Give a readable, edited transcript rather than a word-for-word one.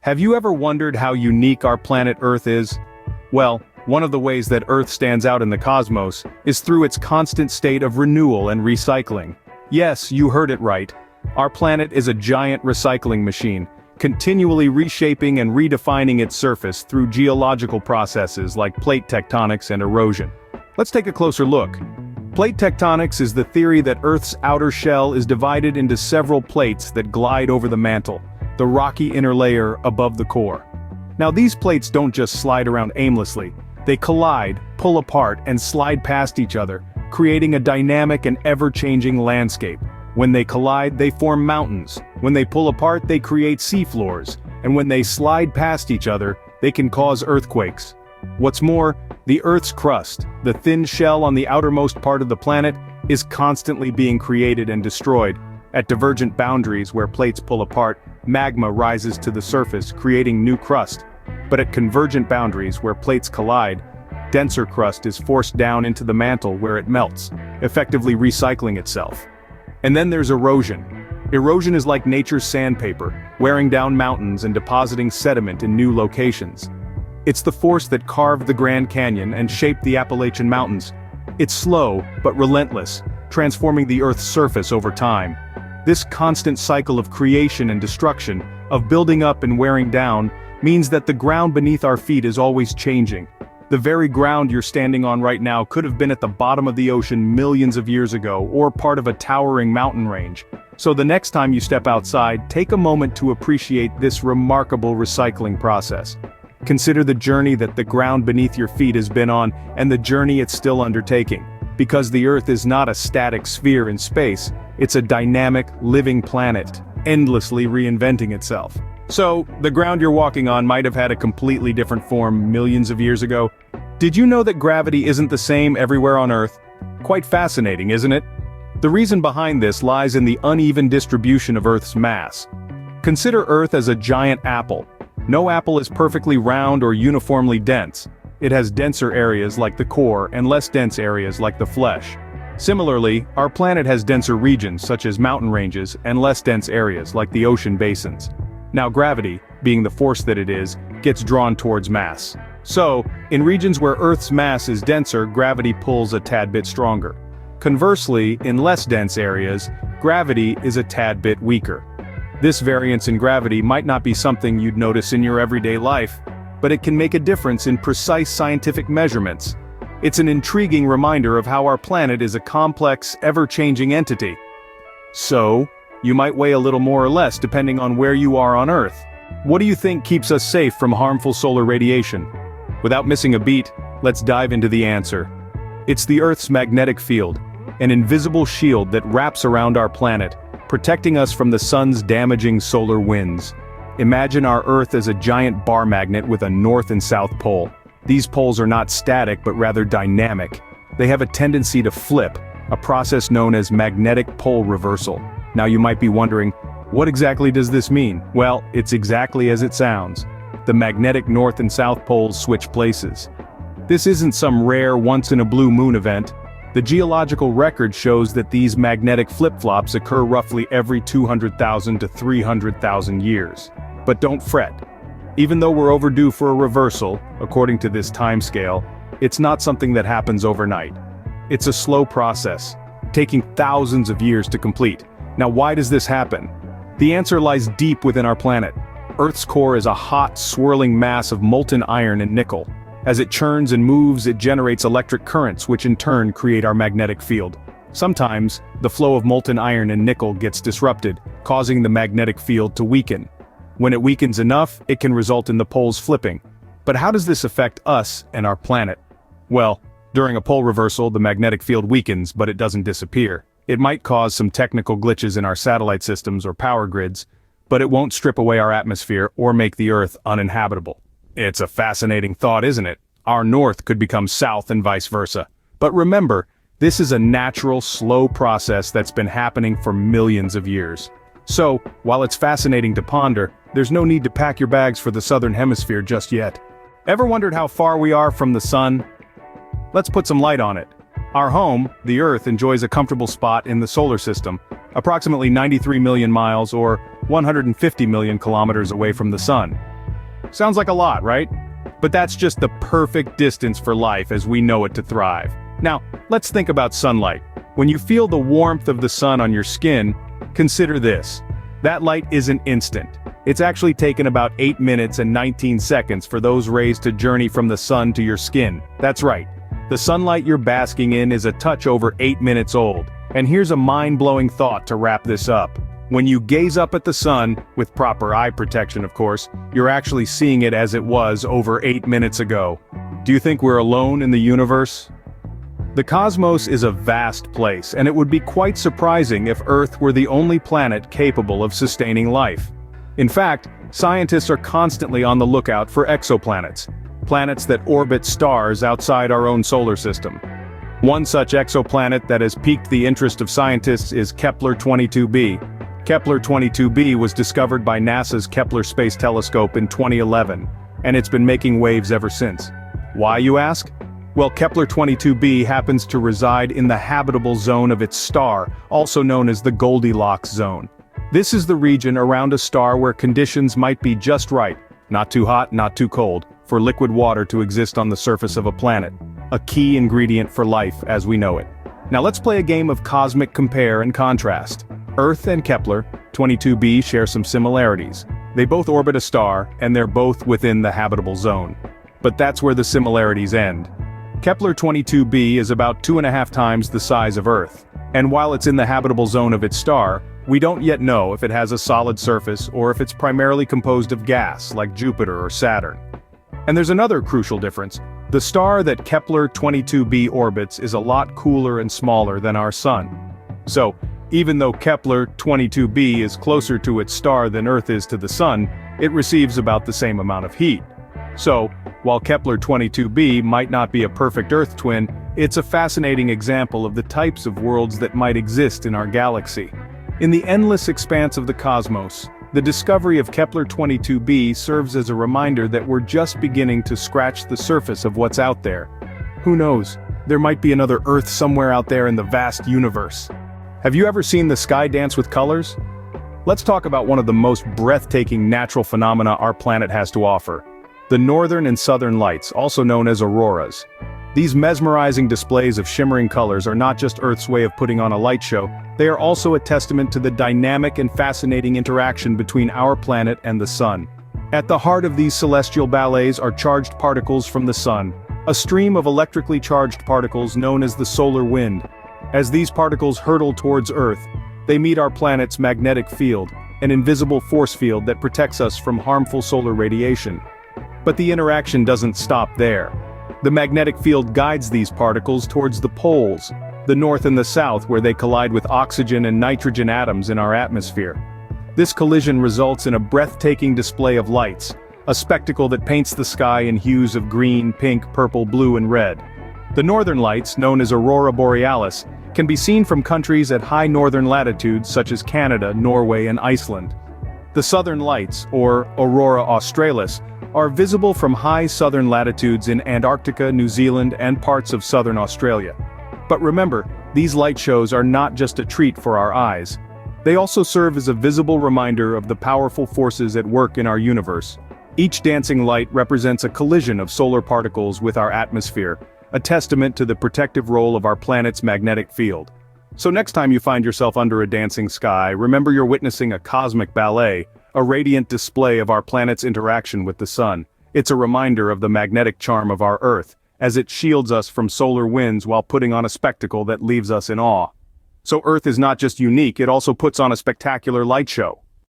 Have you ever wondered how unique our planet Earth is? Well, one of the ways that Earth stands out in the cosmos is through its constant state of renewal and recycling. Yes, you heard it right. Our planet is a giant recycling machine, continually reshaping and redefining its surface through geological processes like plate tectonics and erosion. Let's take a closer look. Plate tectonics is the theory that Earth's outer shell is divided into several plates that glide over the mantle, the rocky inner layer above the core. Now these plates don't just slide around aimlessly, they collide, pull apart, and slide past each other, creating a dynamic and ever-changing landscape. When they collide, they form mountains. When they pull apart, they create seafloors. And when they slide past each other, they can cause earthquakes. What's more, the Earth's crust, the thin shell on the outermost part of the planet, is constantly being created and destroyed. At divergent boundaries where plates pull apart, magma rises to the surface, creating new crust. But at convergent boundaries where plates collide, denser crust is forced down into the mantle where it melts, effectively recycling itself. And then there's erosion. Erosion is like nature's sandpaper, wearing down mountains and depositing sediment in new locations. It's the force that carved the Grand Canyon and shaped the Appalachian Mountains. It's slow, but relentless, transforming the Earth's surface over time. This constant cycle of creation and destruction, of building up and wearing down, means that the ground beneath our feet is always changing. The very ground you're standing on right now could have been at the bottom of the ocean millions of years ago, or part of a towering mountain range. So the next time you step outside, take a moment to appreciate this remarkable recycling process. Consider the journey that the ground beneath your feet has been on, and the journey it's still undertaking. Because the Earth is not a static sphere in space, it's a dynamic, living planet, endlessly reinventing itself. So, the ground you're walking on might have had a completely different form millions of years ago. Did you know that gravity isn't the same everywhere on Earth? Quite fascinating, isn't it? The reason behind this lies in the uneven distribution of Earth's mass. Consider Earth as a giant apple. No apple is perfectly round or uniformly dense. It has denser areas like the core and less dense areas like the flesh. Similarly, our planet has denser regions such as mountain ranges and less dense areas like the ocean basins. Now gravity, being the force that it is, gets drawn towards mass. So, in regions where Earth's mass is denser, gravity pulls a tad bit stronger. Conversely, in less dense areas, gravity is a tad bit weaker. This variance in gravity might not be something you'd notice in your everyday life, but it can make a difference in precise scientific measurements. It's an intriguing reminder of how our planet is a complex, ever-changing entity. So, you might weigh a little more or less depending on where you are on Earth. What do you think keeps us safe from harmful solar radiation? Without missing a beat, let's dive into the answer. It's the Earth's magnetic field, an invisible shield that wraps around our planet, protecting us from the sun's damaging solar winds. Imagine our Earth as a giant bar magnet with a north and south pole. These poles are not static but rather dynamic. They have a tendency to flip, a process known as magnetic pole reversal. Now you might be wondering, what exactly does this mean? Well, it's exactly as it sounds. The magnetic north and south poles switch places. This isn't some rare once-in-a-blue-moon event. The geological record shows that these magnetic flip-flops occur roughly every 200,000 to 300,000 years. But don't fret. Even though we're overdue for a reversal, according to this timescale, it's not something that happens overnight. It's a slow process, taking thousands of years to complete. Now why does this happen? The answer lies deep within our planet. Earth's core is a hot, swirling mass of molten iron and nickel. As it churns and moves, it generates electric currents which in turn create our magnetic field. Sometimes, the flow of molten iron and nickel gets disrupted, causing the magnetic field to weaken. When it weakens enough, it can result in the poles flipping. But how does this affect us and our planet? Well, during a pole reversal, the magnetic field weakens, but it doesn't disappear. It might cause some technical glitches in our satellite systems or power grids, but it won't strip away our atmosphere or make the Earth uninhabitable. It's a fascinating thought, isn't it? Our north could become south and vice versa. But remember, this is a natural, slow process that's been happening for millions of years. So, while it's fascinating to ponder, there's no need to pack your bags for the southern hemisphere just yet. Ever wondered how far we are from the sun? Let's put some light on it. Our home, the Earth, enjoys a comfortable spot in the solar system, approximately 93 million miles or 150 million kilometers away from the sun. Sounds like a lot, right? But that's just the perfect distance for life as we know it to thrive. Now, let's think about sunlight. When you feel the warmth of the sun on your skin, consider this. That light isn't instant. It's actually taken about 8 minutes and 19 seconds for those rays to journey from the sun to your skin. That's right. The sunlight you're basking in is a touch over 8 minutes old. And here's a mind-blowing thought to wrap this up. When you gaze up at the sun, with proper eye protection of course, you're actually seeing it as it was over 8 minutes ago. Do you think we're alone in the universe? The cosmos is a vast place, and it would be quite surprising if Earth were the only planet capable of sustaining life. In fact, scientists are constantly on the lookout for exoplanets, planets that orbit stars outside our own solar system. One such exoplanet that has piqued the interest of scientists is Kepler 22b. Kepler 22b was discovered by NASA's Kepler Space Telescope in 2011, and it's been making waves ever since. Why, you ask? Well, Kepler 22b happens to reside in the habitable zone of its star, also known as the Goldilocks zone. This is the region around a star where conditions might be just right, not too hot, not too cold, for liquid water to exist on the surface of a planet. A key ingredient for life as we know it. Now let's play a game of cosmic compare and contrast. Earth and Kepler 22b share some similarities. They both orbit a star, and they're both within the habitable zone. But that's where the similarities end. Kepler 22b is about 2.5 times the size of Earth, and while it's in the habitable zone of its star, we don't yet know if it has a solid surface or if it's primarily composed of gas, like Jupiter or Saturn. And there's another crucial difference. The star that Kepler 22b orbits is a lot cooler and smaller than our Sun. So, even though Kepler 22b is closer to its star than Earth is to the Sun, it receives about the same amount of heat. So, while Kepler 22b might not be a perfect Earth twin, it's a fascinating example of the types of worlds that might exist in our galaxy. In the endless expanse of the cosmos, the discovery of Kepler 22b serves as a reminder that we're just beginning to scratch the surface of what's out there. Who knows, there might be another Earth somewhere out there in the vast universe. Have you ever seen the sky dance with colors? Let's talk about one of the most breathtaking natural phenomena our planet has to offer. The northern and southern lights, also known as auroras. These mesmerizing displays of shimmering colors are not just Earth's way of putting on a light show, they are also a testament to the dynamic and fascinating interaction between our planet and the sun. At the heart of these celestial ballets are charged particles from the sun, a stream of electrically charged particles known as the solar wind. As these particles hurtle towards Earth, they meet our planet's magnetic field, an invisible force field that protects us from harmful solar radiation. But the interaction doesn't stop there. The magnetic field guides these particles towards the poles, the north and the south, where they collide with oxygen and nitrogen atoms in our atmosphere. This collision results in a breathtaking display of lights, a spectacle that paints the sky in hues of green, pink, purple, blue, and red. The northern lights, known as Aurora Borealis, can be seen from countries at high northern latitudes such as Canada, Norway, and Iceland. The southern lights, or Aurora Australis, are visible from high southern latitudes in Antarctica, New Zealand, and parts of southern Australia. But remember, these light shows are not just a treat for our eyes. They also serve as a visible reminder of the powerful forces at work in our universe. Each dancing light represents a collision of solar particles with our atmosphere, a testament to the protective role of our planet's magnetic field. So next time you find yourself under a dancing sky, remember you're witnessing a cosmic ballet, a radiant display of our planet's interaction with the sun. It's a reminder of the magnetic charm of our Earth, as it shields us from solar winds while putting on a spectacle that leaves us in awe. So Earth is not just unique, it also puts on a spectacular light show.